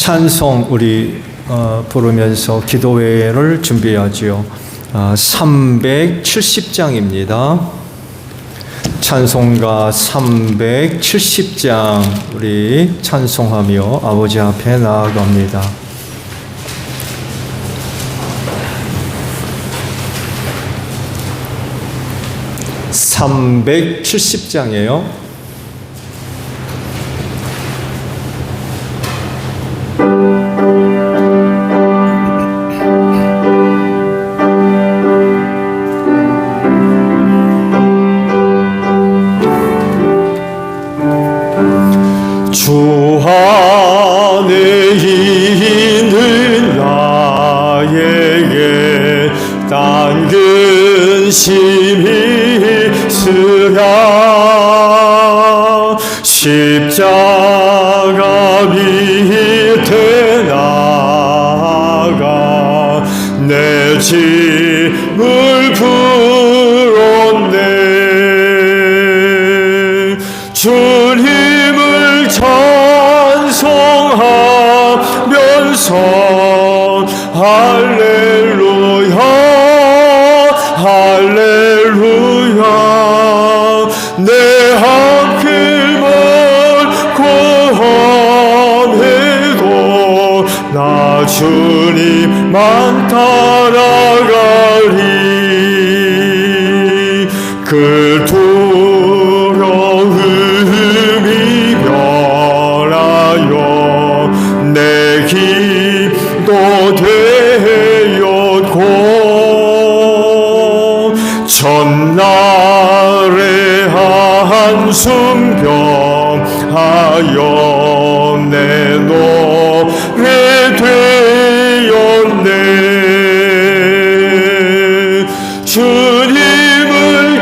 찬송 우리 부르면서 기도회를 준비하지요. 370장입니다. 찬송가 370장 우리 찬송하며 아버지 앞에 나아갑니다. 370장이에요. 주 안에 있는 나에게 당근 심히 쓰라. 십자가 밑에 나가 내 짐을 풀었네. 주님을 찬송하면서 할렐루야 할렐루야. 내 앞길 멀고 험해도 나 주님만 따라가리. 그 두려움이 변하여 내 기도 되었고 전날의 한숨 병하여 내 노래 되었네. 주님을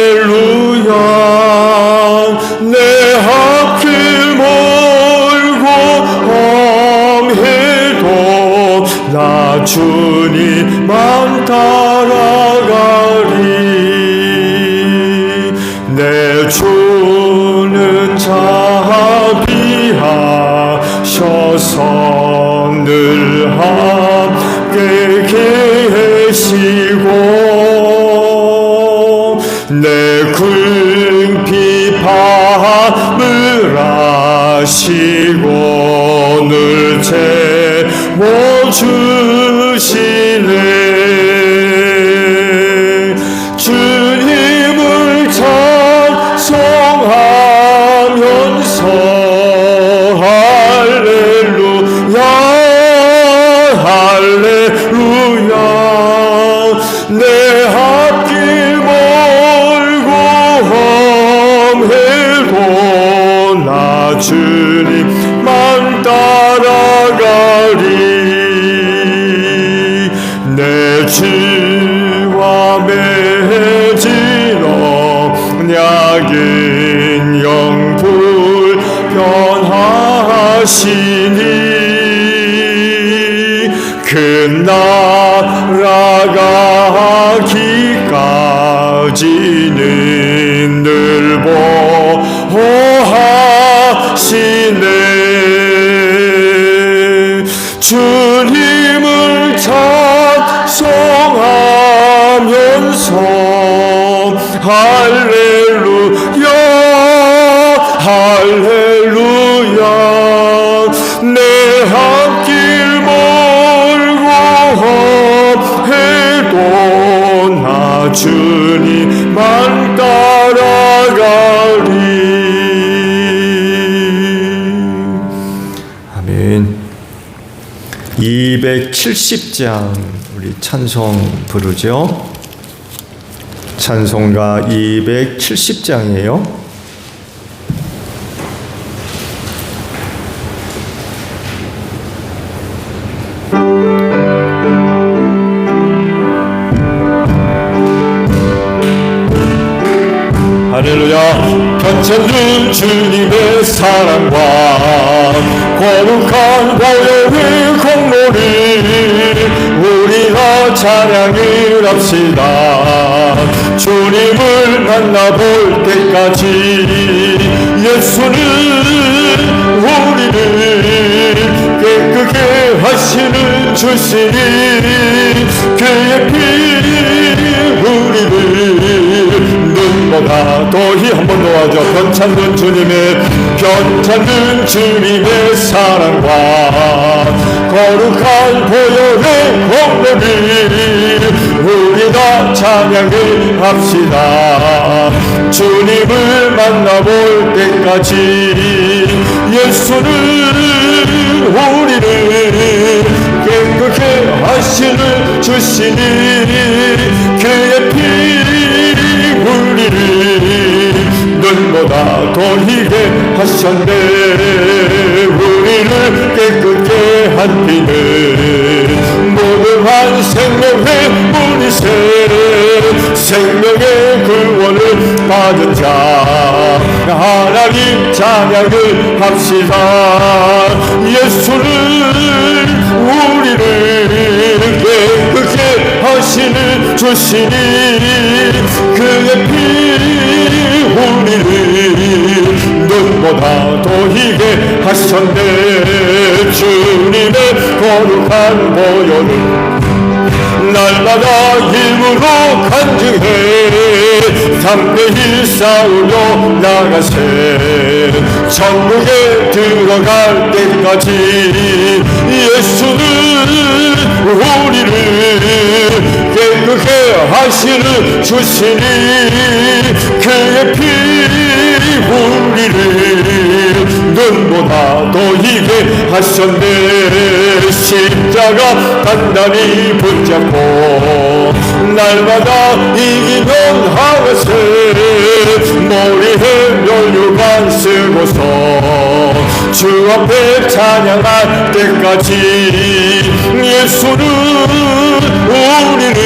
할렐루야. 내 앞길 멀고 험해도 나 주님만 따라가리. 내 주는 자비하셔서 늘 함께 계시고 내 궁핍함을 아시고 늘 채워주시네. 주님을 찬송하면서 할렐루야 할렐루야. 내 앞길 멀고 험해도 나 주님만 따라가리. 내 죄와 맺은 언약인 영 불편하시니 그 나라 가기까지는 늘 보호하시네. 주님을 찬송하면서 할렐루야 할렐루야. 내 앞길 멀고 험해도 나 주님만 따라가리. 아멘. 270장 우리 찬송 부르죠. 찬송가 270장이에요. 할렐루야. 편찮는 주님의 사랑과 거룩한 보혈의 공로를 우리가 찬양을 합시다. 주님을 만나볼 때까지 예수는 우리를 깨끗게 하시는 주시니 그의 피 우리를 눈보다 더히 한번 놓아줘. 편찮는 주님의 사랑과 거룩한 보혈의 공로를 우리 다 찬양을 합시다. 주님을 만나볼 때까지 예수는 우리를 깨끗게 하시는 주시니 그의 피 우리를 눈보다 더 희게 하셨네. 우리를 깨끗게 한 피는 무궁한 생명의 문이세. 생명의 구원을 받은 자 하나님 찬양을 합시다. 예수는 우리를 깨끗게 하시는 주시니 그의 피 우리를 눈보다 더 희게 하셨네. 주님의 거룩한 보혈을 날마다 힘으로 간증해 담대히 싸우며 나가세. 천국에 들어갈 때까지 예수는 우리를 깨끗게 하시는 주시니 그의 피 우리를 눈보다 더 희게 하셨네. 십자가 단단히 붙잡고 날마다 이기면 하와세. 머리에 면류관 쓰고서 주 앞에 찬양할 때까지 예수는 우리를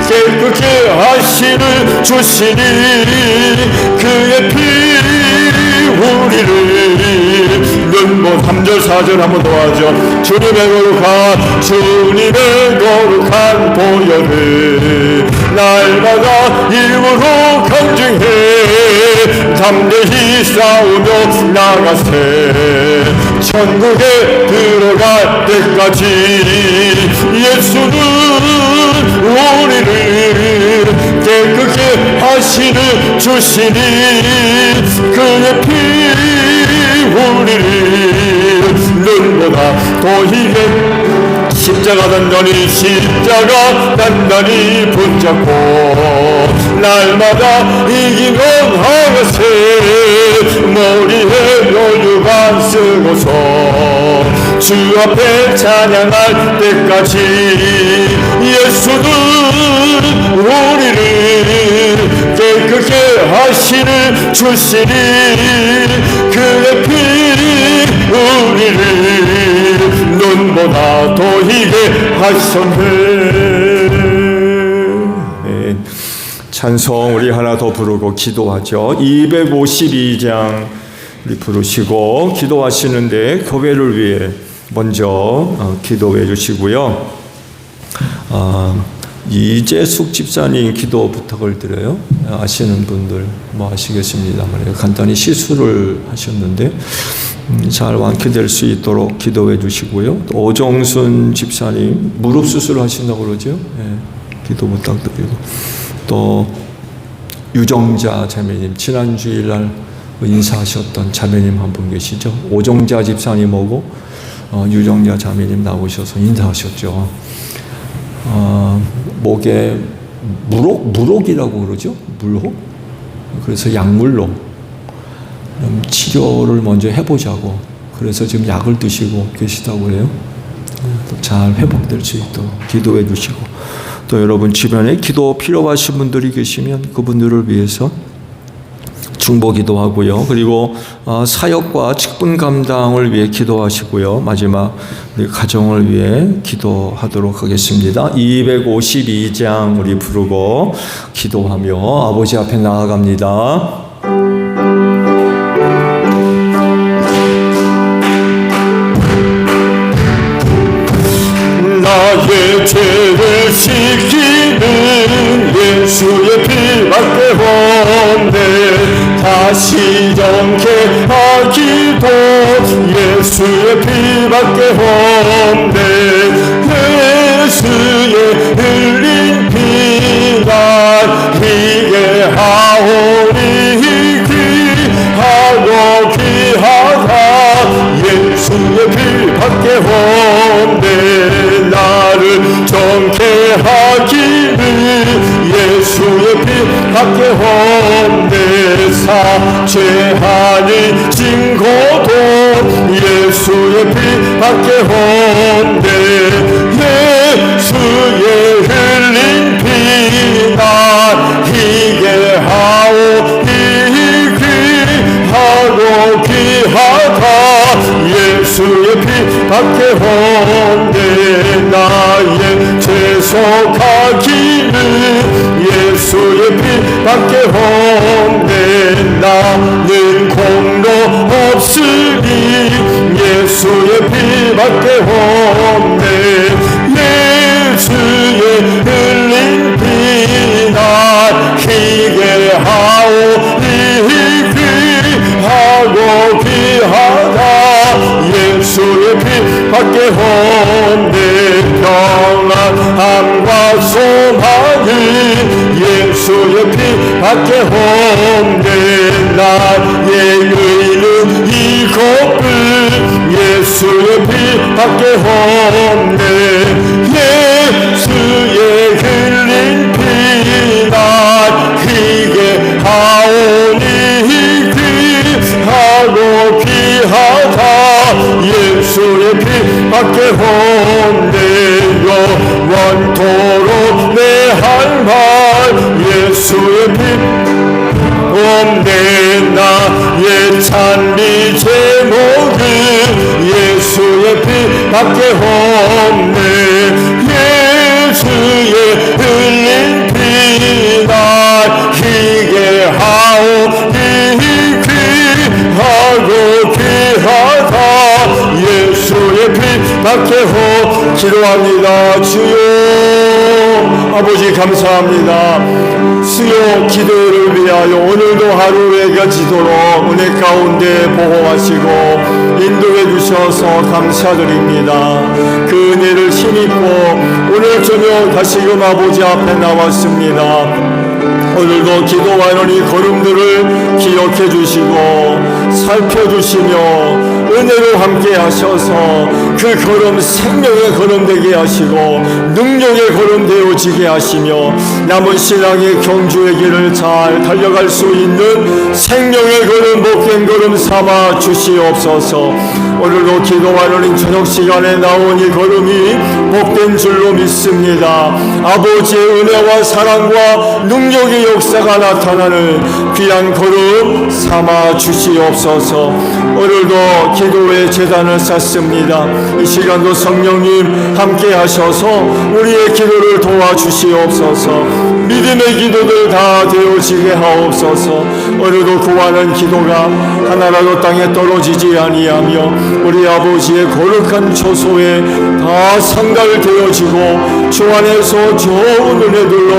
깨끗게 하시는 주시니 그의 피 우리를 눈보 3절 4절 한번 도와줘. 주님의 거룩한 보혈을 날마다 힘으로 간증해 담대히 싸우며 나가세. 천국에 들어갈 때까지 예수는 우리를 깨끗게 하시는 주시니 그의 피 우리를 눈보다 더 희게 십자가 단단히 붙잡고 날마다 이기면 하와세. 머리에 면류관 쓰고서 주 앞에 찬양할 때까지 예수는 우리를 깨끗게 하시는 주시니 그의 피 우리를 눈보다 더 희게 하셨네. 찬송 우리 하나 더 부르고 기도하죠. 252장 우리 부르시고 기도하시는데 교회를 위해 먼저 기도해 주시고요. 이재숙 집사님 기도 부탁을 드려요. 아시는 분들 뭐 아시겠습니다만 간단히 시술을 하셨는데 잘 완쾌될 수 있도록 기도해 주시고요. 또 오정순 집사님 무릎 수술을 하신다고 그러죠. 기도 부탁드리고 또 유정자 자매님 지난 주일날 인사하셨던 자매님 한 분 계시죠. 오정자 집사님하고 유정자 자매님 나오셔서 인사하셨죠. 목에 물혹이라고 그러죠. 물혹. 그래서 약물로 치료를 먼저 해보자고. 그래서 지금 약을 드시고 계시다고 해요. 잘 회복될 수 있도록 기도해 주시고 또 여러분 주변에 기도 필요하신 분들이 계시면 그분들을 위해서 중보 기도하고요. 그리고 사역과 직분 감당을 위해 기도하시고요. 마지막 우리 가정을 위해 기도하도록 하겠습니다. 252장 우리 부르고 기도하며 아버지 앞에 나아갑니다. 나의 죄를 받게 없네. 다시 정케하기도 예수의 피밖에 없네. 예수의 흘린 피가 희게 하오니 귀하고 귀하다. 예수의 피밖에 없네. 나를 정케 하기를 예수의 피밖에 없네. 사죄하니 증거도 예수의 피밖에 없네. 예수의 흘린 피가 희게 하오니 귀하고 귀하다. 예수의 피밖에 없네. 나의 죄속하기는 예수의 피밖에 없네. 나는 공로 없으니 예수의 피밖에 없네. 예수의 흘린 피나 희게 하오니 귀하고 귀하다. 예수의 피밖에 없네. 평안함과 소망은 예수의 피밖에 없네. 나의 의는 이것뿐 예수의 피밖에 없네. 예수의 흘린 피나 희게 하오니 귀하고 귀하다. 예수의 피밖에 없네. 영원토록 내 할 말 예수의 피 없네. 나의 찬미 제목은 예수의 피밖에 없네. 예수의 흘린 피나 희게 하오니 귀하고 귀하다. 예수의 피밖에 없. 기도합니다. 주여 아버지 감사합니다. 수요 기도를 위하여 오늘도 하루 애겨지도록 은혜 가운데 보호하시고 인도해 주셔서 감사드립니다. 그 은혜를 힘입고 오늘 저녁 다시금 아버지 앞에 나왔습니다. 오늘도 기도하는 이 걸음들을 기억해 주시고 살펴주시며 은혜로 함께 하셔서 그 걸음 생명의 걸음 되게 하시고 능력의 걸음 되어지게 하시며 남은 신앙의 경주의 길을 잘 달려갈 수 있는 생명의 걸음 복된 걸음 삼아 주시옵소서. 오늘도 기도하는 저녁 시간에 나온 이 걸음이 복된 줄로 믿습니다. 아버지의 은혜와 사랑과 능력의 역사가 나타나는 귀한 걸음 삼아 주시옵소서. 오늘도 기도의 제단을 쌓습니다. 이 시간도 성령님 함께 하셔서 우리의 기도를 도와주시옵소서. 믿음의 기도들 다 되어지게 하옵소서. 오늘도 구하는 기도가 하나라도 땅에 떨어지지 아니하며 우리 아버지의 거룩한 초소에 다 상달되어지고 주 안에서 좋은 은혜들로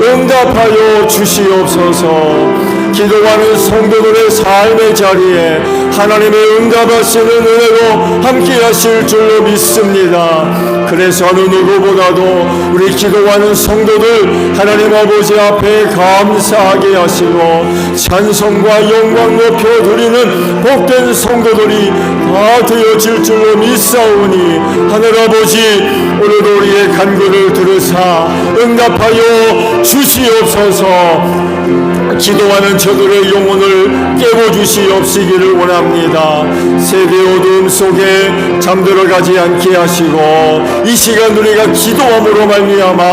응답하여 주시옵소서. 기도하는 성도들의 삶의 자리에 하나님의 응답하시는 은혜로 함께 하실 줄로 믿습니다. 그래서 어느 누구보다도 우리 기도하는 성도들 하나님 아버지 앞에 감사하게 하시고 찬송과 영광 높여 드리는 복된 성도들이 다 되어질 줄로 믿사오니 하늘아버지 오늘도 우리의 간구를 들으사 응답하여 주시옵소서. 기도하는 저들의 영혼을 깨워주시옵시기를 원합니다. 세대 어두움 속에 잠들어가지 않게 하시고 이 시간 우리가 기도함으로 말미암아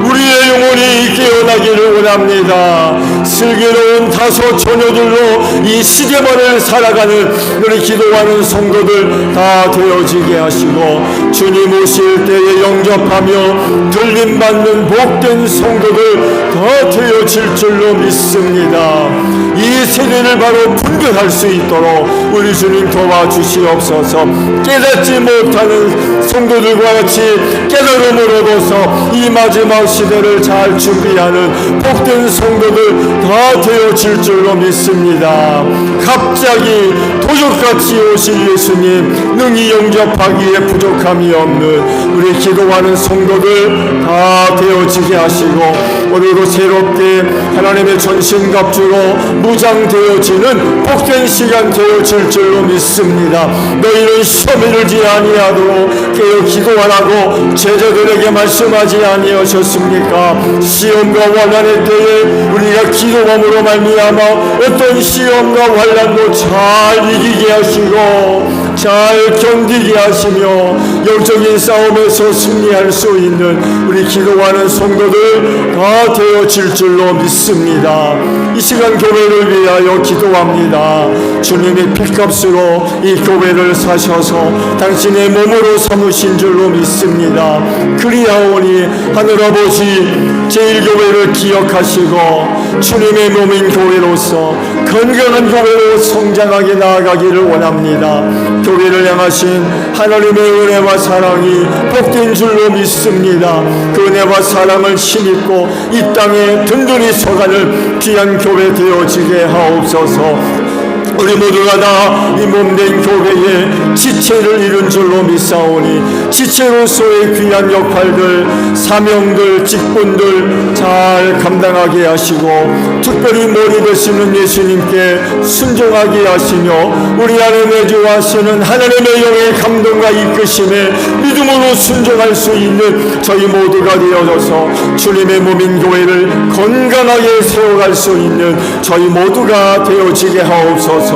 우리의 영혼이 깨어나기를 원합니다. 슬기로운 다소 처녀들로 이 시대만을 살아가는 우리 기도하는 성도들 다 되어지게 하시고, 주님 오실 때에 영접하며 들림받는 복된 성도들 다 되어질 줄로 믿습니다. 이 세대를 바로 분별할 수 있도록 우리 주님 도와주시옵소서. 깨닫지 못하는 성도들과 같이 깨달음을 얻어서 이 마지막 시대를 잘 준비하는 복된 성도들 다 되어질 줄로 믿습니다. 갑자기 도적같이 오실 예수님 능히 영접하기에 부족함이 없는 우리 기도하는 성도들 다 되어지게 하시고, 오늘도 새롭게 하나님의 전신갑주로 무장되어지는 복된 시간 되어질 줄로 믿습니다. 너희는 시험에 들지 아니하도록 깨어 기도하라고 제자들에게 말씀하지 아니하셨습니까? 시험과 환난의 때에 우리가 기도함으로 말미암아 어떤 시험과 환난도 잘 이기게 하시고 잘 견디게 하시며 영적인 싸움에서 승리할 수 있는 우리 기도하는 성도들 다 되어질 줄로 믿습니다. 이 시간 교회를 위하여 기도합니다. 주님의 핏값으로 이 교회를 사셔서 당신의 몸으로 삼으신 줄로 믿습니다. 그리하오니 하늘아버지 제1교회를 기억하시고 주님의 몸인 교회로서 건강한 교회로 성장하게 나아가기를 원합니다. 교회를 향하신 하나님의 은혜와 사랑이 복된 줄로 믿습니다. 그 은혜와 사랑을 힘입고 이 땅에 든든히 서가는 귀한 교회 되어지게 하옵소서. 우리 모두가 다 이 몸된 교회에 지체를 이룬 줄로 믿사오니 지체로서의 귀한 역할들, 사명들, 직분들 잘 감당하게 하시고 특별히 머리 되시는 예수님께 순종하게 하시며 우리 안에 내주하시는 하나님의 영의 감동과 이끄심에 믿음으로 순종할 수 있는 저희 모두가 되어져서 주님의 몸인 교회를 건강하게 세워갈 수 있는 저희 모두가 되어지게 하옵소서.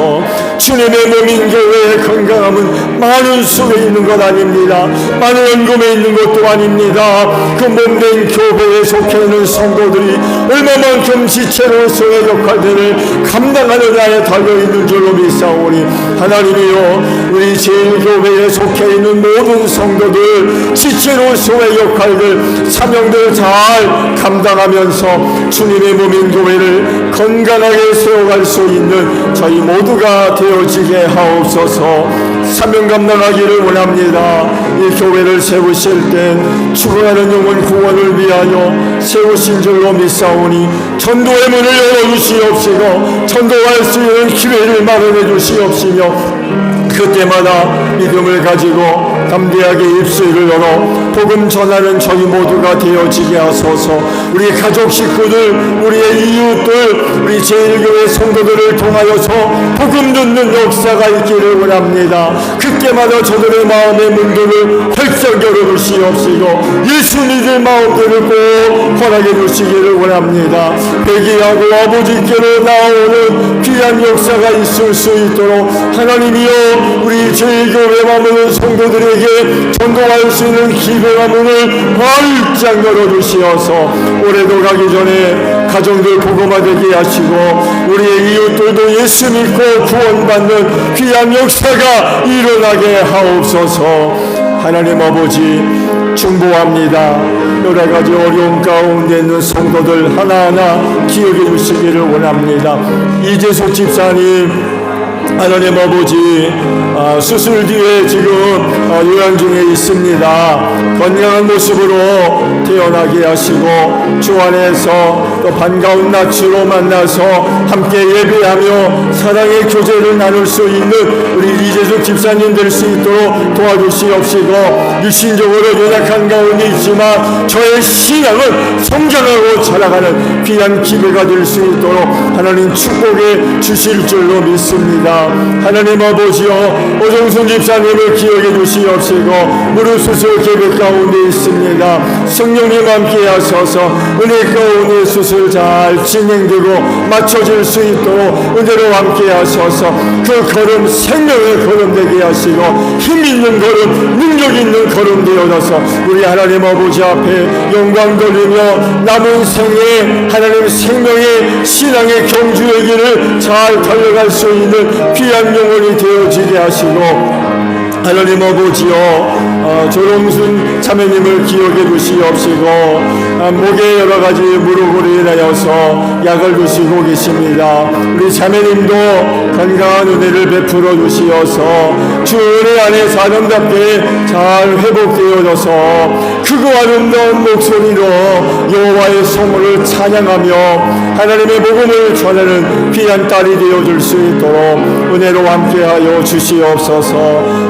주님의 몸인 교회의 건강함은 많은 속에 있는 것 아닙니다. 많은 연금에 있는 것도 아닙니다. 그 몸된 교회에 속해 있는 성도들이 얼마만큼 지체로서의 역할들을 감당하느냐에 달려있는 줄로 믿사오니 하나님이여, 우리 제1교회에 속해 있는 모든 성도들 지체로서의 역할들, 사명들 잘 감당하면서 주님의 몸인 교회를 건강하게 세워갈 수 있는 저희 모두가 되어지게 하옵소서. 사명 감당하기를 원합니다. 이 교회를 세우실 땐 죽어가는 영혼 구원을 위하여 세우신 줄로 믿사오니 전도의 문을 열어주시옵시고 전도할 수 있는 기회를 마련해 주시옵시며 그때마다 믿음을 가지고 담대하게 입술을 열어 복음 전하는 저희 모두가 되어지게 하소서. 우리 가족 식구들, 우리의 이웃들, 우리 제1교회 성도들을 통하여서 복음 듣는 역사가 있기를 원합니다. 그때마다 저들의 마음의 문들을 활짝 열어주시옵시고 예수 믿을 마음들을 꼭 허락해 주시기를 원합니다. 회개하고 아버지께로 나오는 귀한 역사가 있을 수 있도록 하나님이여, 우리 제1교회 머무는 성도들에게 전도할 수 있는 기회와 문을 활짝 열어주시어서 올해도 가기 전에 가정들 복음화되게 하시고 우리의 이웃들도 예수 믿고 구원받는 귀한 역사가 일어나게 하옵소서. 하나님 아버지 중보합니다. 여러 가지 어려움 가운데 있는 성도들 하나하나 기억해 주시기를 원합니다. 이재석 집사님, 하나님 아버지 수술 뒤에 지금 요양 중에 있습니다. 건강한 모습으로 태어나게 하시고 주 안에서 또 반가운 낯으로 만나서 함께 예배하며 사랑의 교제를 나눌 수 있는 우리 이재숙 집사님 될 수 있도록 도와주시옵시고, 육신적으로 연약한 가운데 있지만 저의 신앙은 성장하고 자라가는 귀한 기회가 될 수 있도록 하나님 축복해 주실 줄로 믿습니다. 하나님 아버지여, 오정순 집사님을 기억해 주시옵시고 무릎 수술 계획 가운데 있습니다. 성령님 함께 하셔서 은혜 가운데 수술 잘 진행되고 맞춰질 수 있도록 은혜로 함께 하셔서 그 걸음 생명의 걸음 되게 하시고 힘 있는 걸음, 능력 있는 걸음 되어서 우리 하나님 아버지 앞에 영광 돌리며 남은 생을 인생의 하나님 생명의 신앙의 경주의 길을 잘 달려갈 수 있는 귀한 영혼이 되어지게 하시고 하나님 아버지여 조롱순 자매님을 기억해 주시옵시고 목에 여러 가지 무릎으로 인하여서 약을 드시고 계십니다. 우리 자매님도 건강한 은혜를 베풀어 주시어서 주 은혜 안에 사람답게 잘 회복되어져서 크고 아름다운 목소리로 여호와의 성을 찬양하며 하나님의 복음을 전하는 귀한 딸이 되어줄 수 있도록 은혜로 함께하여 주시옵소서.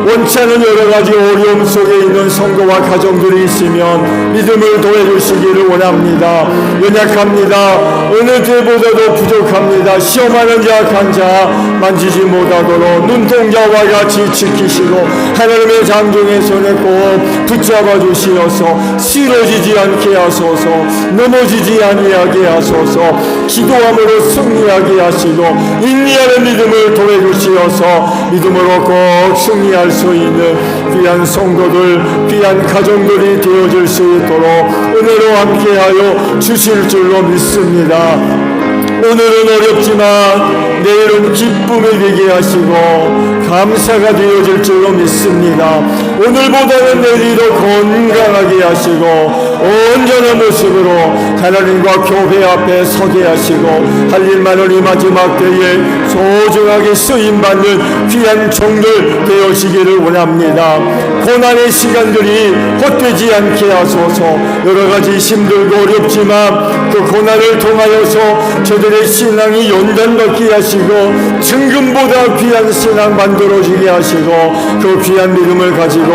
원치 않은 여러 가지 어려움 속에 있는 성도와 가정들이 있으면 믿음을 더해주시기를 원합니다. 연약합니다. 어느 때보다도 부족합니다. 시험하는 자, 약한 자 만지지 못하도록 눈동자와 같이 지키시고 하나님의 장중의 손에 꼭 붙잡아 주시어서 쓰러지지 않게 하소서, 넘어지지 아니하게 하소서, 기도함으로 승리하게 하시고 인내하는 믿음을 더해주시어서 믿음으로 꼭 승리할 수 있는 귀한 성도들, 귀한 가정들이 되어질 수 있도록 은혜로 함께하여 주실 줄로 믿습니다. 오늘은 어렵지만 내일은 기쁨이 되게 하시고 감사가 되어질 줄로 믿습니다. 오늘보다는 내일이 더 건강하게 하시고 온전한 모습으로 하나님과 교회 앞에 서게 하시고 할 일만을 이 마지막 때에 소중하게 쓰임받는 귀한 종들 되어지기를 원합니다. 고난의 시간들이 헛되지 않게 하소서. 여러 가지 힘들고 어렵지만 그 고난을 통하여서 저들의 신앙이 연단받게 하시고 증금보다 귀한 신앙 만들어지게 하시고 그 귀한 믿음을 가지고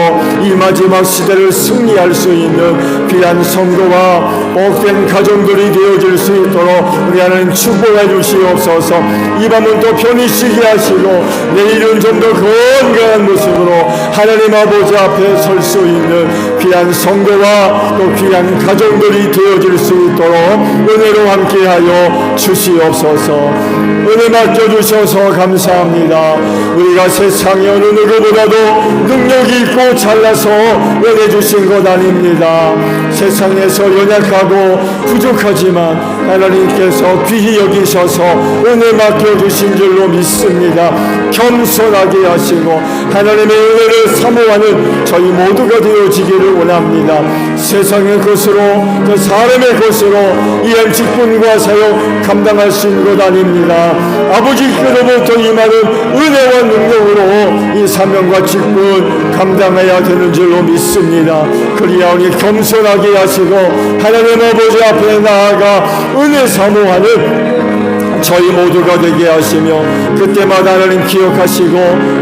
이 마지막 시대를 승리할 수 있는 귀한 성도와 복된 가정들이 되어질 수 있도록 우리 하나님 축복해 주시옵소서. 이 밤은 또 편히 쉬게 하시고 내일은 좀 더 건강한 모습으로 하나님 아버지 앞에 설 수 있는 귀한 성도와 또 귀한 가정들이 되어질 수 있도록 은혜로 함께하여 주시옵소서. 은혜 맡겨주셔서 감사합니다. 우리가 세상의 어느 누구보다도 능력이 있고 잘나서 은혜 주신 것 아닙니다. 세상에서 연약하고 부족하지만 하나님께서 귀히 여기셔서 은혜 맡겨주신 줄로 믿습니다. 겸손하게 하시고 하나님의 은혜를 사모하는 저희 모두가 되어지기를 원합니다. 세상의 것으로 그 사람의 것으로 이한 직분과 사역 감당할 수 있는 것 아닙니다. 아버지께로부터 임하는 은혜와 능력으로 이 사명과 직분 감당해야 되는 줄로 믿습니다. 그리하오니 겸손하게 하시고 하나님 아버지 앞에 나아가 은혜 사모하는 저희 모두가 되게 하시며 그때마다 하나님 기억하시고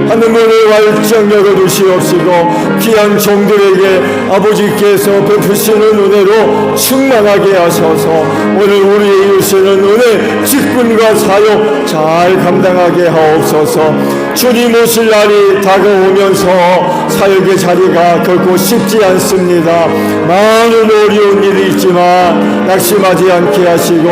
하늘문을 활짝 열어주시옵시고 귀한 종들에게 아버지께서 베푸시는 은혜로 충만하게 하셔서 오늘 우리의 이루시는 은혜 직분과 사역 잘 감당하게 하옵소서. 주님 오실 날이 다가오면서 사역의 자리가 결코 쉽지 않습니다. 많은 어려운 일이 있지만 낙심하지 않게 하시고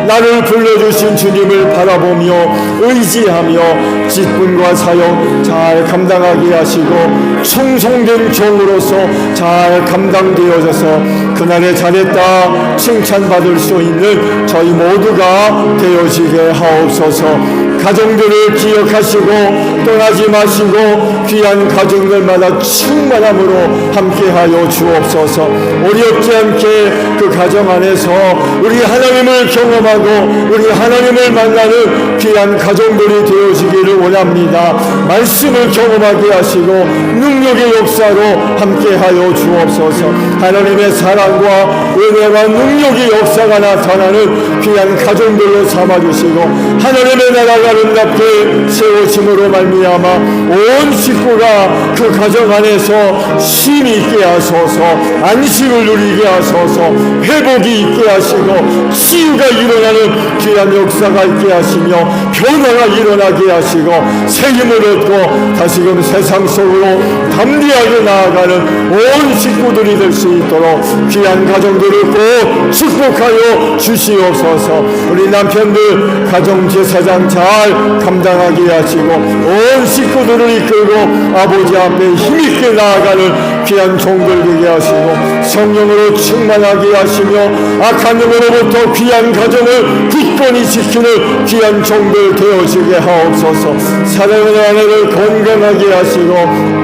나를 불러주신 주님을 바라보며 의지하며 직분과 사역 잘 감당하게 하시고 충성된 종으로서 잘 감당되어져서 그날에 잘했다 칭찬받을 수 있는 저희 모두가 되어지게 하옵소서. 가정들을 기억하시고 떠나지 마시고 귀한 가정들마다 충만함으로 함께하여 주옵소서. 어렵지 않게 그 가정 안에서 우리 하나님을 경험하고 우리 하나님을 만나는 귀한 가정들이 되어지기를 원합니다. 말씀을 경험하게 하시고 능력의 역사로 함께하여 주옵소서. 하나님의 사랑과 은혜와 능력의 역사가 나타나는 귀한 가정들로 삼아주시고 하나님의 나라가 아름답게 세워짐으로 말미암아 온 식구가 그 가정 안에서 쉼이 있게 하소서. 안식을 누리게 하소서. 회복이 있게 하시고 치유가 일어나는 귀한 역사가 있게 하시며 변화가 일어나게 하시고 새 힘을 얻고 다시금 세상 속으로 담대하게 나아가는 온 식구들이 될 수 있도록 귀한 가정들을 꼭 축복하여 주시옵소서. 우리 남편들 가정제사장 잘 잘 감당하게 하시고 온 식구들을 이끌고 아버지 앞에 힘있게 나아가는 귀한 종들 되게 하시고 성령으로 충만하게 하시며 악한 영으로부터 귀한 가정을 굳건히 지키는 귀한 종들 되어지게 하옵소서. 사랑하는 아내를 건강하게 하시고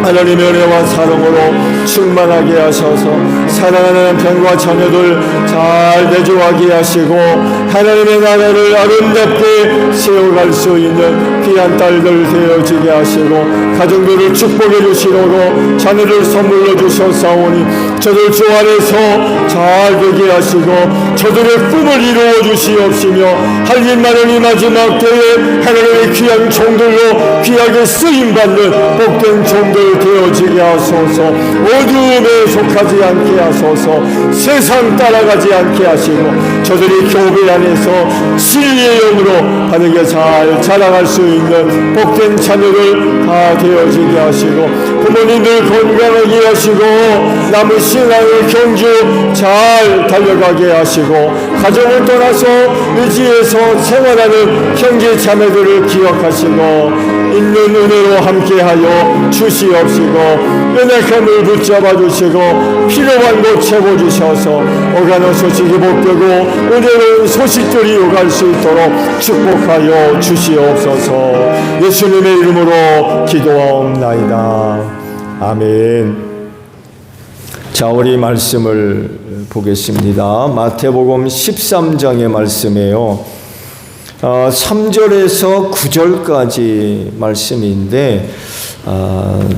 하나님의 은혜와 사랑으로 충만하게 하셔서 사랑하는 남편과 자녀들 잘 내조하게 하시고 하나님의 나라를 아름답게 세워갈 수 있는 귀한 딸들 되어지게 하시고 가정들을 축복해 주시려고 자녀를 선물로 주셨사오니 저들 주 안에서 잘 되게 하시고 저들의 꿈을 이루어 주시옵시며 할 일 많은 이 마지막 때에 하나님의 귀한 종들로 귀하게 쓰임받는 복된 종들 되어지게 하소서. 어두움에 속하지 않게 하소서. 세상 따라가지 않게 하시고 저들이 교회 안에서 진리의 영으로 바르게 잘 자라갈 수 있는 복된 자녀들 다 되어지게 하시고 부모님들 건강하게 하시고 남은 신앙의 경주 잘 달려가게 하시고 가정을 떠나서 의지에서 생활하는 형제 자매들을 기억하시고 있는 은혜로 함께하여 주시옵시고 연약함을 붙잡아 주시고 필요한 곳 채워주셔서 오가는 소식이 복되고 은혜로운 소식들이 오갈 수 있도록 축복하여 주시옵소서. 예수님의 이름으로 기도하옵나이다. 아멘. 자, 우리 말씀을 보겠습니다. 마태복음 13장의 말씀이에요. 3절에서 9절까지 말씀인데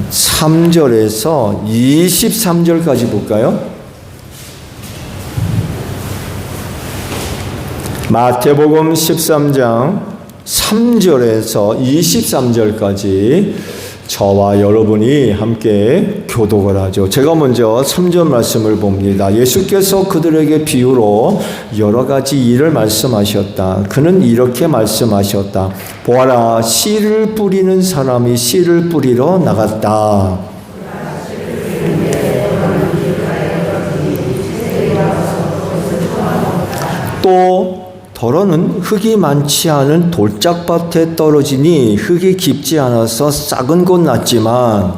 3절에서 23절까지 볼까요? 마태복음 13장 3절에서 23절까지 저와 여러분이 함께 교독을 하죠. 제가 먼저 3절 말씀을 봅니다. 예수께서 그들에게 비유로 여러 가지 일을 말씀하셨다. 그는 이렇게 말씀하셨다. 보아라, 씨를 뿌리는 사람이 씨를 뿌리러 나갔다. 또 더러는 흙이 많지 않은 돌짝밭에 떨어지니 흙이 깊지 않아서 싹은 곳 났지만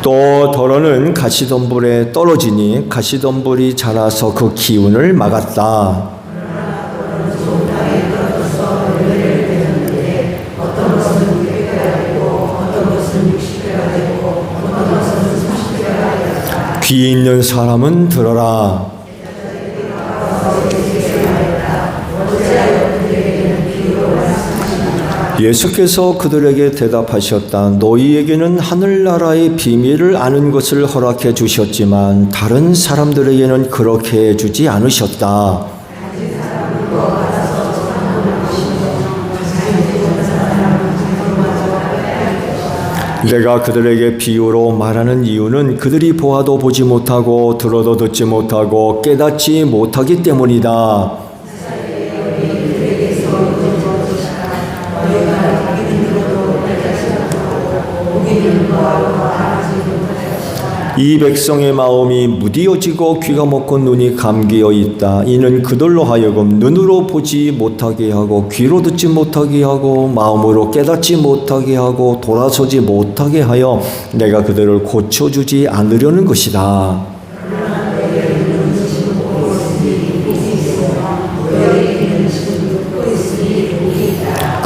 또 더러는 가시덤불에 떨어지니 가시덤불이 자라서 그 기운을 막았다. 귀 있는 사람은 들어라. 예수께서 그들에게 대답하셨다. 너희에게는 하늘나라의 비밀을 아는 것을 허락해 주셨지만 다른 사람들에게는 그렇게 해주지 않으셨다. 내가 그들에게 비유로 말하는 이유는 그들이 보아도 보지 못하고 들어도 듣지 못하고 깨닫지 못하기 때문이다. 이 백성의 마음이 무디어지고 귀가 먹고 눈이 감기어 있다. 이는 그들로 하여금 눈으로 보지 못하게 하고 귀로 듣지 못하게 하고 마음으로 깨닫지 못하게 하고 돌아서지 못하게 하여 내가 그들을 고쳐주지 않으려는 것이다.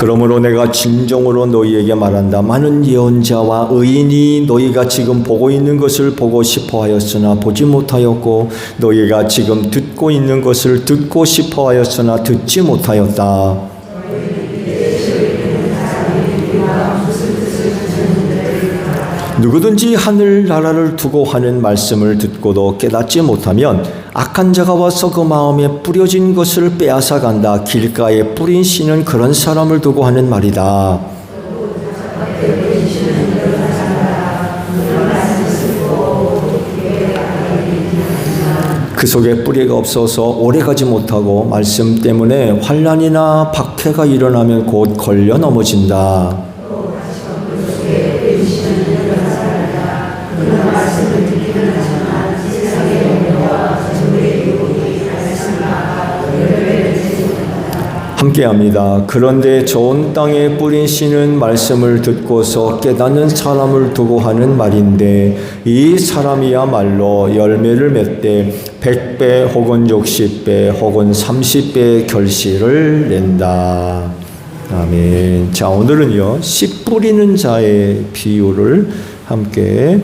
그러므로 내가 진정으로 너희에게 말한다. 많은 예언자와 의인이 너희가 지금 보고 있는 것을 보고 싶어 하였으나 보지 못하였고 너희가 지금 듣고 있는 것을 듣고 싶어 하였으나 듣지 못하였다. 누구든지 하늘나라를 두고 하는 말씀을 듣고도 깨닫지 못하면 악한 자가 와서 그 마음에 뿌려진 것을 빼앗아 간다. 길가에 뿌린 씨는 그런 사람을 두고 하는 말이다. 그 속에 뿌리가 없어서 오래가지 못하고 말씀 때문에 환난이나 박해가 일어나면 곧 걸려 넘어진다. 함께합니다. 그런데 좋은 땅에 뿌린 씨는 말씀을 듣고서 깨닫는 사람을 두고 하는 말인데 이 사람이야말로 열매를 맺되 100배 혹은 60배 혹은 30배의 결실을 낸다. 아멘. 자, 오늘은요, 씨 뿌리는 자의 비유를 함께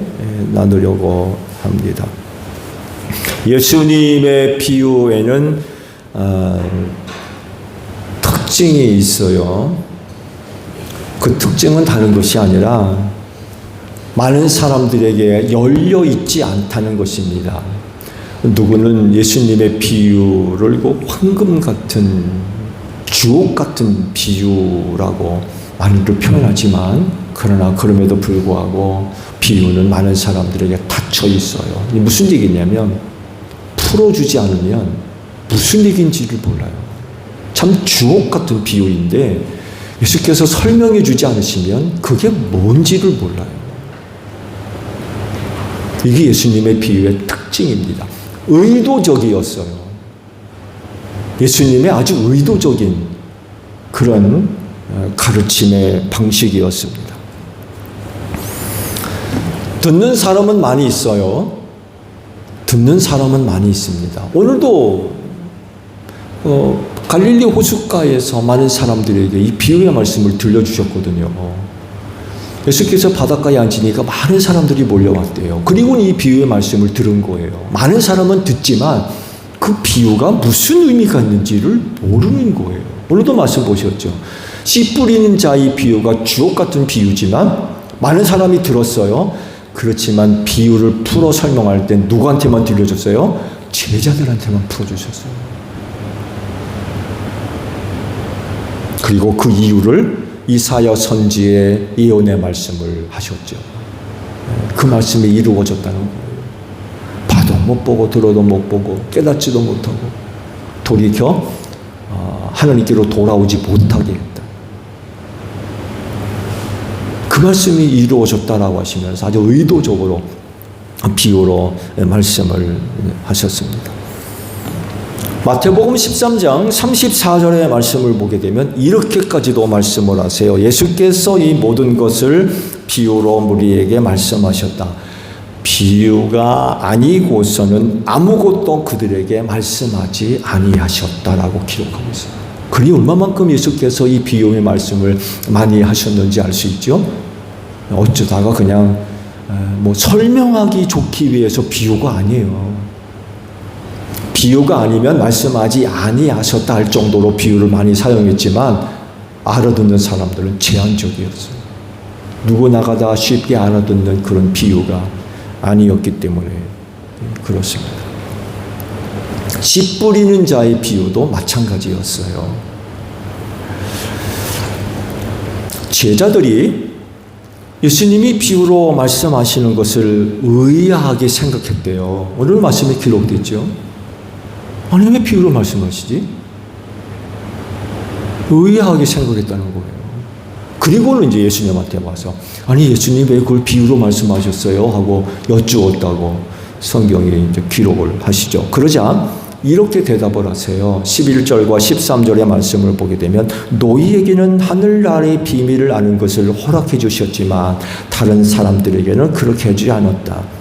나누려고 합니다. 예수님의 비유에는 특징이 있어요. 그 특징은 다른 것이 아니라 많은 사람들에게 열려 있지 않다는 것입니다. 누구는 예수님의 비유를 황금 같은, 주옥 같은 비유라고 많이들 표현하지만, 그러나 그럼에도 불구하고 비유는 많은 사람들에게 닫혀 있어요. 무슨 얘기냐면 풀어주지 않으면 무슨 얘기인지를 몰라요. 참 주옥 같은 비유인데 예수께서 설명해 주지 않으시면 그게 뭔지를 몰라요. 이게 예수님의 비유의 특징입니다. 의도적이었어요. 예수님의 아주 의도적인 그런 가르침의 방식이었습니다. 듣는 사람은 많이 있어요. 듣는 사람은 많이 있습니다. 오늘도 갈릴리 호숫가에서 많은 사람들에게 이 비유의 말씀을 들려주셨거든요. 예수께서 바닷가에 앉으니까 많은 사람들이 몰려왔대요. 그리고 이 비유의 말씀을 들은 거예요. 많은 사람은 듣지만 그 비유가 무슨 의미가 있는지를 모르는 거예요. 오늘도 말씀 보셨죠. 씨 뿌리는 자의 비유가 주옥 같은 비유지만 많은 사람이 들었어요. 그렇지만 비유를 풀어 설명할 때 누구한테만 들려줬어요? 제자들한테만 풀어주셨어요. 그리고 그 이유를 이사야 선지의 예언의 말씀을 하셨죠. 그 말씀이 이루어졌다는 거예요. 봐도 못 보고 들어도 못 보고 깨닫지도 못하고 돌이켜 하나님께로 돌아오지 못하게 했다. 그 말씀이 이루어졌다라고 하시면서 아주 의도적으로 비유로 말씀을 하셨습니다. 마태복음 13장 34절의 말씀을 보게 되면 이렇게까지도 말씀을 하세요. 예수께서 이 모든 것을 비유로 무리에게 말씀하셨다. 비유가 아니고서는 아무것도 그들에게 말씀하지 아니하셨다라고 기록하고 있어요. 그러니 얼마만큼 예수께서 이 비유의 말씀을 많이 하셨는지 알 수 있죠? 어쩌다가 그냥 설명하기 좋기 위해서 비유가 아니에요. 비유가 아니면 말씀하지 아니하셨다 할 정도로 비유를 많이 사용했지만 알아듣는 사람들은 제한적이었어요. 누구나가 다 쉽게 알아듣는 그런 비유가 아니었기 때문에 그렇습니다. 씨 뿌리는 자의 비유도 마찬가지였어요. 제자들이 예수님이 비유로 말씀하시는 것을 의아하게 생각했대요. 오늘 말씀에 기록됐죠. 아니 왜 비유로 말씀하시지? 의아하게 생각했다는 거예요. 그리고는 이제 예수님한테 와서 아니 예수님 왜 그걸 비유로 말씀하셨어요? 하고 여쭈었다고 성경이 이제 기록을 하시죠. 그러자 이렇게 대답을 하세요. 11절과 13절의 말씀을 보게 되면 너희에게는 하늘나라의 비밀을 아는 것을 허락해 주셨지만 다른 사람들에게는 그렇게 해주지 않았다.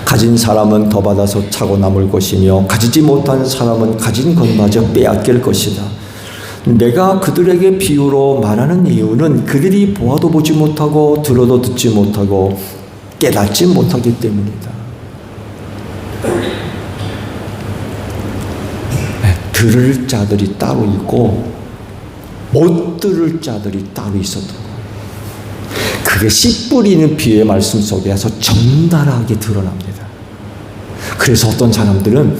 가진 사람은 더 받아서 차고 남을 것이며 가지지 못한 사람은 가진 것마저 빼앗길 것이다. 내가 그들에게 비유로 말하는 이유는 그들이 보아도 보지 못하고 들어도 듣지 못하고 깨닫지 못하기 때문이다. 들을 자들이 따로 있고 못 들을 자들이 따로 있었던 거예요. 그게 씨 뿌리는 비유의 말씀 속에서 적나라하게 드러납니다. 그래서 어떤 사람들은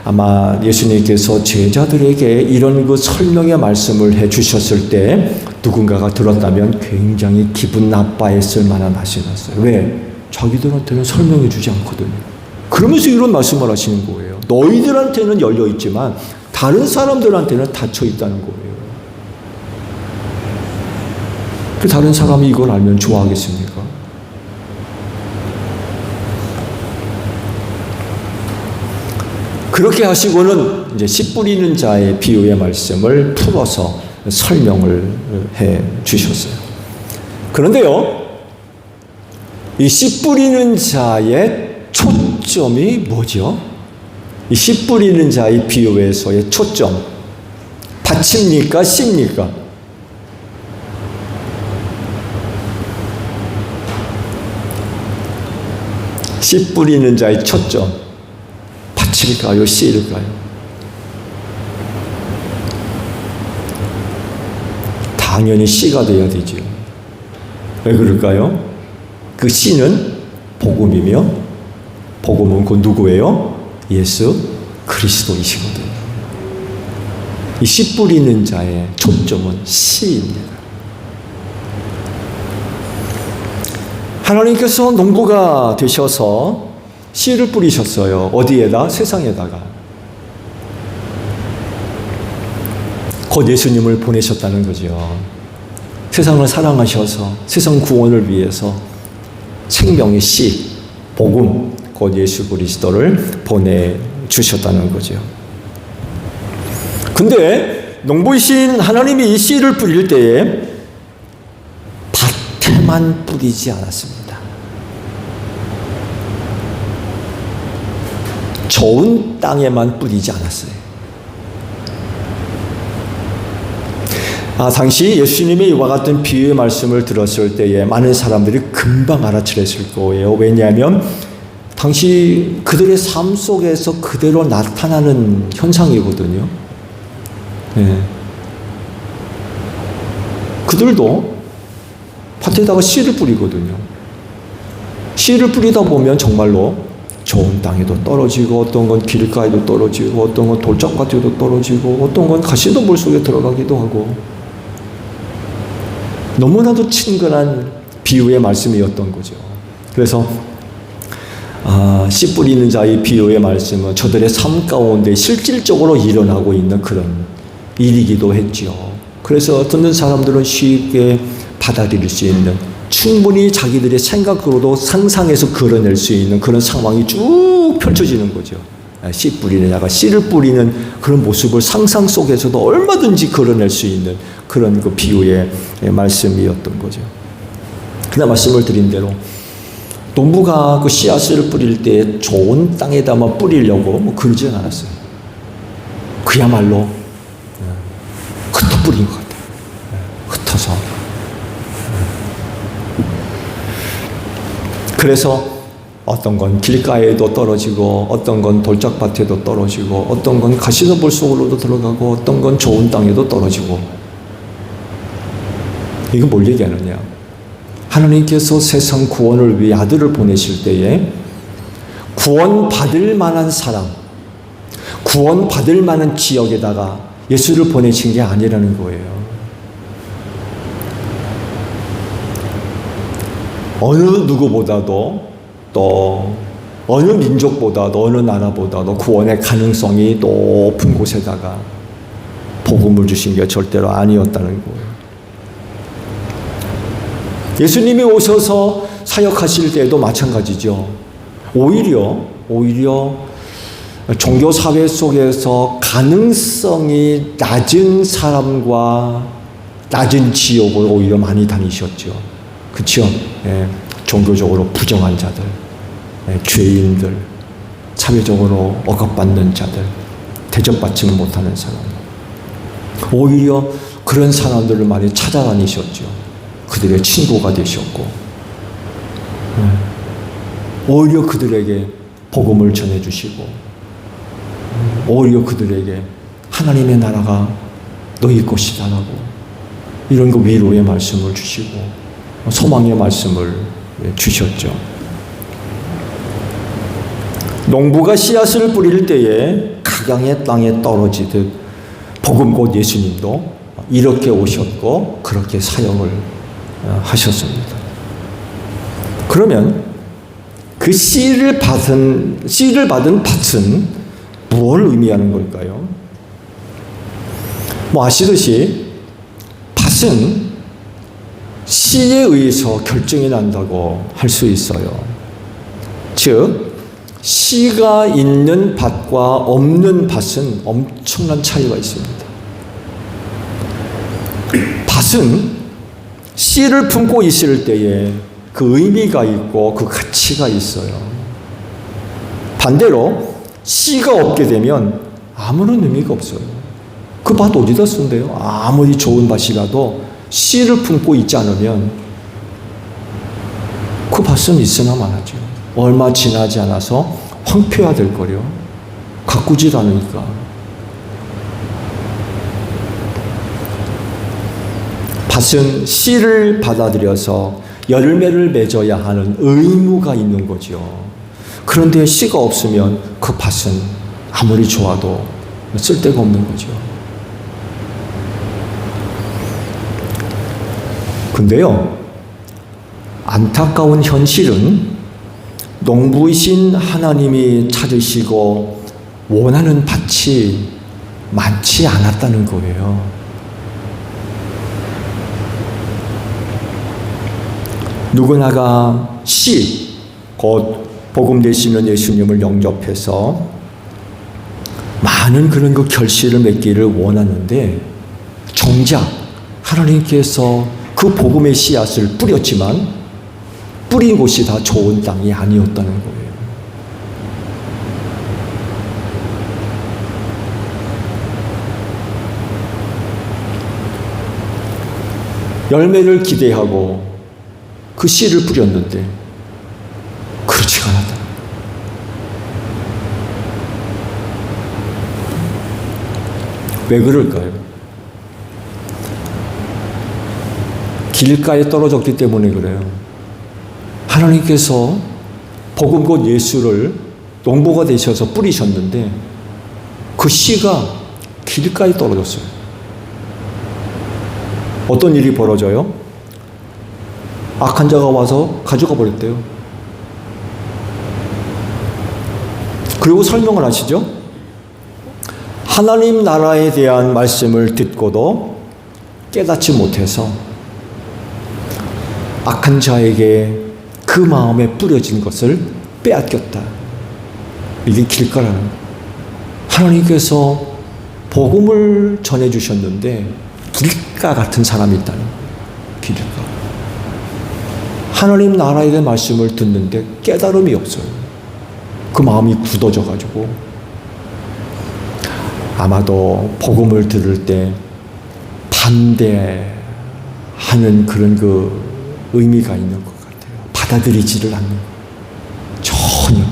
아마 예수님께서 제자들에게 이런 그 설명의 말씀을 해주셨을 때 누군가가 들었다면 굉장히 기분 나빠했을 만한 말씀이었어요. 왜? 자기들한테는 설명해 주지 않거든요. 그러면서 이런 말씀을 하시는 거예요. 너희들한테는 열려 있지만 다른 사람들한테는 닫혀 있다는 거예요. 그 다른 사람이 이걸 알면 좋아하겠습니까? 그렇게 하시고는 이제 씨 뿌리는 자의 비유의 말씀을 풀어서 설명을 해 주셨어요. 그런데요, 이 씨 뿌리는 자의 초점이 뭐죠? 이 씨 뿌리는 자의 비유에서의 초점, 밭입니까? 씨입니까? 씨 뿌리는 자의 초점, 밭일까요? 씨일까요? 당연히 씨가 돼야 되죠. 왜 그럴까요? 그 씨는 복음이며, 복음은 그 누구예요? 예수 그리스도이시거든요. 이 씨 뿌리는 자의 초점은 씨입니다. 하나님께서 농부가 되셔서 씨를 뿌리셨어요. 어디에다? 세상에다가. 곧 예수님을 보내셨다는 거죠. 세상을 사랑하셔서 세상 구원을 위해서 생명의 씨, 복음, 곧 예수 그리스도를 보내주셨다는 거죠. 근데 농부이신 하나님이 이 씨를 뿌릴 때에 밭에만 뿌리지 않았습니다. 좋은 땅에만 뿌리지 않았어요. 당시 예수님이 이와 같은 비유의 말씀을 들었을 때에 많은 사람들이 금방 알아차렸을 거예요. 왜냐하면 당시 그들의 삶 속에서 그대로 나타나는 현상이거든요. 네. 그들도 밭에다가 씨를 뿌리거든요. 씨를 뿌리다 보면 정말로 좋은 땅에도 떨어지고, 어떤 건 길가에도 떨어지고, 어떤 건 돌짝밭에도 떨어지고, 어떤 건 가시덤불 속에 들어가기도 하고, 너무나도 친근한 비유의 말씀이었던 거죠. 그래서 씨 뿌리는 자의 비유의 말씀은 저들의 삶 가운데 실질적으로 일어나고 있는 그런 일이기도 했죠. 그래서 듣는 사람들은 쉽게 받아들일 수 있는, 충분히 자기들의 생각으로도 상상해서 그려낼 수 있는 그런 상황이 쭉 펼쳐지는 거죠. 씨 뿌리는 자가 씨를 뿌리는 그런 모습을 상상 속에서도 얼마든지 그려낼 수 있는 그런 그 비유의 말씀이었던 거죠. 그날 말씀을 드린 대로 농부가 그 씨앗을 뿌릴 때 좋은 땅에다만 뿌리려고 그러지는 않았어요. 그야말로 흩어 뿌린 것 같아요. 흩어서. 그래서 어떤 건 길가에도 떨어지고, 어떤 건 돌짝밭에도 떨어지고, 어떤 건 가시덤불 속으로도 들어가고, 어떤 건 좋은 땅에도 떨어지고. 이건 뭘 얘기하느냐? 하나님께서 세상 구원을 위해 아들을 보내실 때에 구원받을 만한 사람, 구원받을 만한 지역에다가 예수를 보내신 게 아니라는 거예요. 어느 누구보다도, 또 어느 민족보다도, 어느 나라보다도 구원의 가능성이 높은 곳에다가 복음을 주신 게 절대로 아니었다는 거예요. 예수님이 오셔서 사역하실 때도 마찬가지죠. 오히려 종교사회 속에서 가능성이 낮은 사람과 낮은 지역을 오히려 많이 다니셨죠. 그렇죠? 예, 종교적으로 부정한 자들, 죄인들, 사회적으로 억압받는 자들, 대접받지 못하는 사람, 오히려 그런 사람들을 많이 찾아다니셨죠. 그들의 친구가 되셨고, 오히려 그들에게 복음을 전해주시고, 오히려 그들에게 하나님의 나라가 너희 것이다라고 이런 그 위로의 말씀을 주시고 소망의 말씀을 주셨죠. 농부가 씨앗을 뿌릴 때에 각양의 땅에 떨어지듯 복음 곧 예수님도 이렇게 오셨고 그렇게 사역을 하셨습니다. 그러면 그 씨를 받은 밭은 무엇을 의미하는 걸까요? 아시듯이 밭은 씨에 의해서 결정이 난다고 할 수 있어요. 즉 씨가 있는 밭과 없는 밭은 엄청난 차이가 있습니다. 밭은 씨를 품고 있을 때에 그 의미가 있고 그 가치가 있어요. 반대로 씨가 없게 되면 아무런 의미가 없어요. 그 밭 어디다 쓴대요? 아무리 좋은 밭이라도 씨를 품고 있지 않으면 그 밭은 있으나 마나죠. 얼마 지나지 않아서 황폐화될 거려. 가꾸질 않으니까. 밭은 씨를 받아들여서 열매를 맺어야 하는 의무가 있는 거죠. 그런데 씨가 없으면 그 밭은 아무리 좋아도 쓸데가 없는 거죠. 근데요, 안타까운 현실은 농부이신 하나님이 찾으시고 원하는 밭이 많지 않았다는 거예요. 누구나가 씨, 곧 복음 되시는 예수님을 영접해서 많은 그런 그 결실을 맺기를 원하는데, 정작 하나님께서 그 복음의 씨앗을 뿌렸지만 뿌린 곳이 다 좋은 땅이 아니었다는 거예요. 열매를 기대하고 그 씨를 뿌렸는데 그렇지가 않았다. 왜 그럴까요? 길가에 떨어졌기 때문에 그래요. 하나님께서 복음 곧 예수를 농부가 되셔서 뿌리셨는데 그 씨가 길가에 떨어졌어요. 어떤 일이 벌어져요? 악한 자가 와서 가져가 버렸대요. 그리고 설명을 하시죠. 하나님 나라에 대한 말씀을 듣고도 깨닫지 못해서 악한 자에게 그 마음에 뿌려진 것을 빼앗겼다. 이게 길가라는 거예요. 하나님께서 복음을 전해주셨는데 길가 같은 사람이 있다는 거예요. 길가. 하나님 나라에 대한 말씀을 듣는데 깨달음이 없어요. 그 마음이 굳어져가지고 아마도 복음을 들을 때 반대하는 그런 그 의미가 있는 것 같아요. 받아들이지를 않는 거예요. 전혀.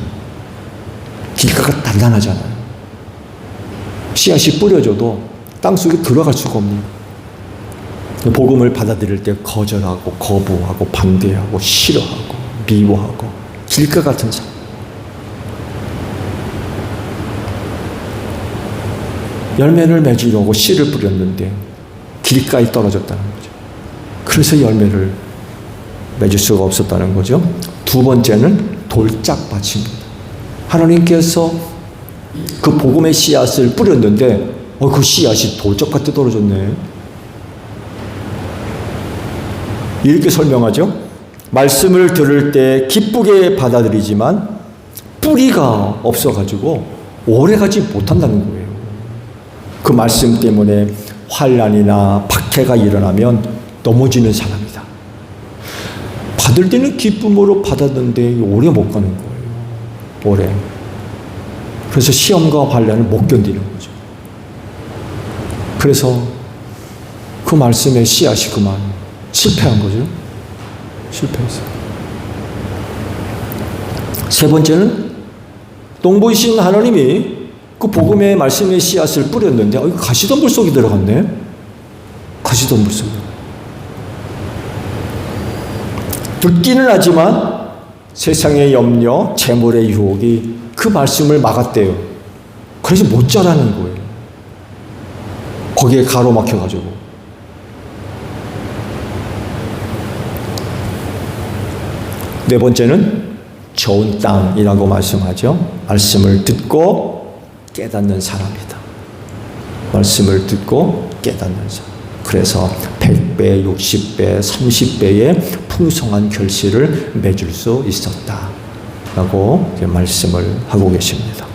길가가 단단하잖아요. 씨앗이 뿌려져도 땅속에 들어갈 수가 없는 거예요. 복음을 받아들일 때 거절하고 거부하고 반대하고 싫어하고 미워하고 길가 같은 삶. 열매를 맺으려고 씨를 뿌렸는데 길가에 떨어졌다는 거죠. 그래서 열매를 맺을 수가 없었다는 거죠. 두 번째는 돌짝밭입니다. 하나님께서 그 복음의 씨앗을 뿌렸는데 그 씨앗이 돌짝밭에 떨어졌네. 이렇게 설명하죠. 말씀을 들을 때 기쁘게 받아들이지만 뿌리가 없어가지고 오래가지 못한다는 거예요. 그 말씀 때문에 환난이나 박해가 일어나면 넘어지는 사람이다. 받을 때는 기쁨으로 받았는데 오래 못 가는 거예요. 오래. 그래서 시험과 환난을 못 견디는 거죠. 그래서 그 말씀의 씨앗이 그만 실패한 거죠. 실패했어요. 세 번째는 농부이신 하나님이 그 복음의 말씀의 씨앗을 뿌렸는데 가시덤불 속에 들어갔네. 가시덤불 속에. 듣기는 하지만 세상의 염려, 재물의 유혹이 그 말씀을 막았대요. 그래서 못 자라는 거예요. 거기에 가로막혀가지고. 네 번째는 좋은 땅이라고 말씀하죠. 말씀을 듣고 깨닫는 사람이다. 말씀을 듣고 깨닫는 사람. 그래서 100배, 60배, 30배의 풍성한 결실을 맺을 수 있었다. 라고 말씀을 하고 계십니다.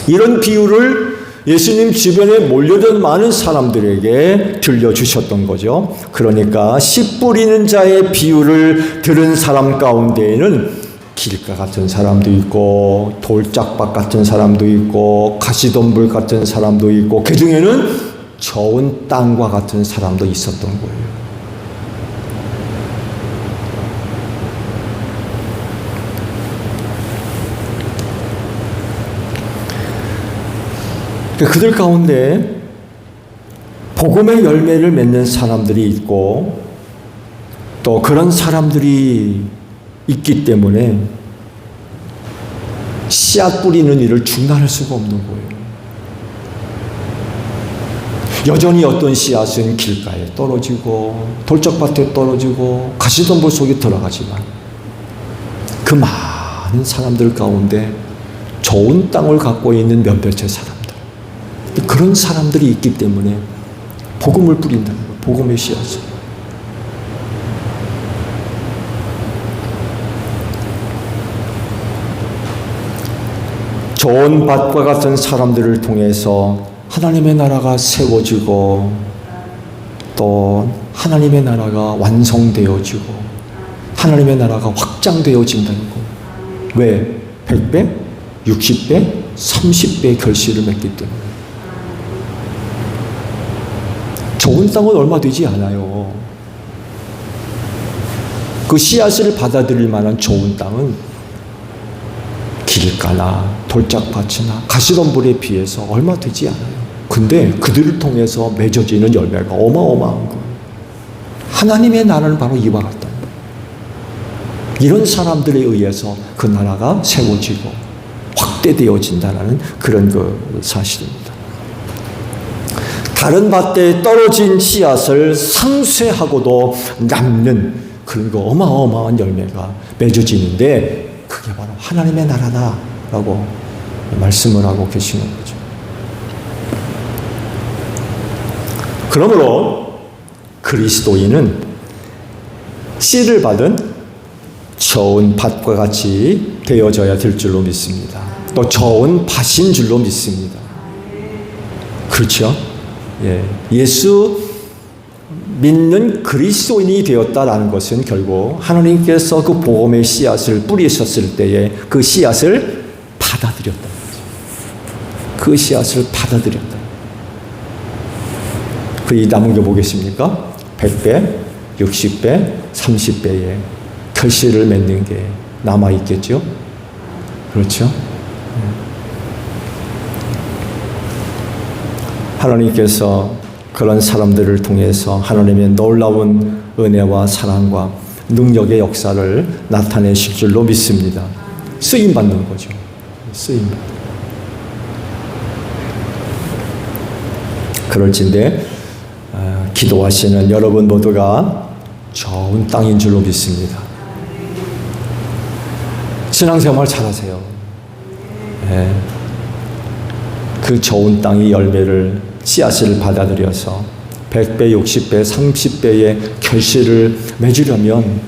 이런 비유를 예수님 주변에 몰려든 많은 사람들에게 들려주셨던 거죠. 그러니까 씨 뿌리는 자의 비유를 들은 사람 가운데에는 길가 같은 사람도 있고 돌짝밭 같은 사람도 있고 가시덤불 같은 사람도 있고 그 중에는 좋은 땅과 같은 사람도 있었던 거예요. 그들 가운데 복음의 열매를 맺는 사람들이 있고 또 그런 사람들이 있기 때문에 씨앗 뿌리는 일을 중단할 수가 없는 거예요. 여전히 어떤 씨앗은 길가에 떨어지고 돌짝밭에 떨어지고 가시덤불 속에 들어가지만 그 많은 사람들 가운데 좋은 땅을 갖고 있는 몇몇의 사람들, 그런 사람들이 있기 때문에 복음을 뿌린다는 거예요. 복음의 씨앗을. 좋은 밭과 같은 사람들을 통해서 하나님의 나라가 세워지고 또 하나님의 나라가 완성되어지고 하나님의 나라가 확장되어진다는 거예요. 왜? 100배, 60배, 30배의 결실을 맺기 때문에. 좋은 땅은 얼마 되지 않아요. 그 씨앗을 받아들일 만한 좋은 땅은 길가나 돌짝밭이나 가시덤불에 비해서 얼마 되지 않아요. 근데 그들을 통해서 맺어지는 열매가 어마어마한 거예요. 하나님의 나라는 바로 이와 같다. 이런 사람들에 의해서 그 나라가 세워지고 확대되어진다는 그런 그 사실입니다. 다른 밭에 떨어진 씨앗을 상쇄하고도 남는 그런 그 어마어마한 열매가 맺어지는데 그게 바로 하나님의 나라다라고 말씀을 하고 계시는 거죠. 그러므로 그리스도인은 씨를 받은 좋은 밭과 같이 되어져야 될 줄로 믿습니다. 또 좋은 밭인 줄로 믿습니다. 그렇죠? 예, 예수 믿는 그리스도인이 되었다라는 것은 결국 하나님께서 그 복음의 씨앗을 뿌리셨을 때에 그 씨앗을 받아들였다는 거죠. 그 씨앗을 받아들였다. 그 남은 게 뭐겠습니까? 100배, 60배, 30배의 결실을 맺는 게 남아있겠죠? 그렇죠? 하나님께서 그런 사람들을 통해서 하나님의 놀라운 은혜와 사랑과 능력의 역사를 나타내실 줄로 믿습니다. 쓰임받는 거죠. 쓰임받는. 그럴진데 기도하시는 여러분 모두가 좋은 땅인 줄로 믿습니다. 신앙생활 잘하세요. 네. 그 좋은 땅의 열매를 씨앗을 받아들여서 100배, 60배, 30배의 결실을 맺으려면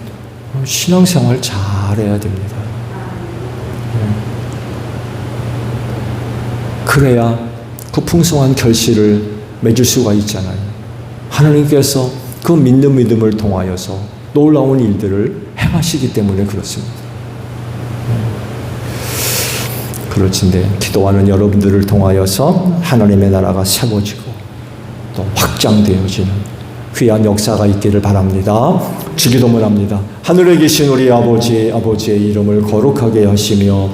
신앙생활 잘해야 됩니다. 그래야 그 풍성한 결실을 맺을 수가 있잖아요. 하나님께서 그 믿는 믿음을 통하여서 놀라운 일들을 행하시기 때문에 그렇습니다. 그렇진데 기도하는 여러분들을 통하여서 하나님의 나라가 세워지고 또 확장되어지는 귀한 역사가 있기를 바랍니다. 주기도문 합니다. 하늘에 계신 우리 아버지의 이름을 거룩하게 하시며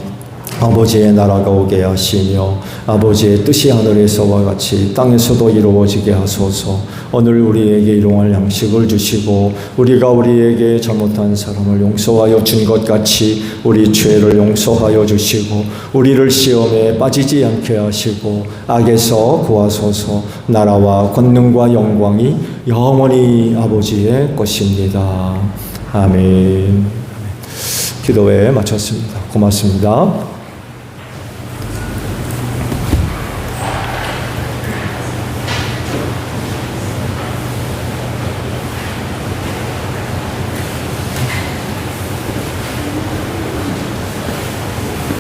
아버지의 나라가 오게 하시며 아버지의 뜻이 하늘에서와 같이 땅에서도 이루어지게 하소서. 오늘 우리에게 일용할 양식을 주시고 우리가 우리에게 잘못한 사람을 용서하여 준 것 같이 우리 죄를 용서하여 주시고 우리를 시험에 빠지지 않게 하시고 악에서 구하소서. 나라와 권능과 영광이 영원히 아버지의 것입니다. 아멘. 기도회 마쳤습니다. 고맙습니다.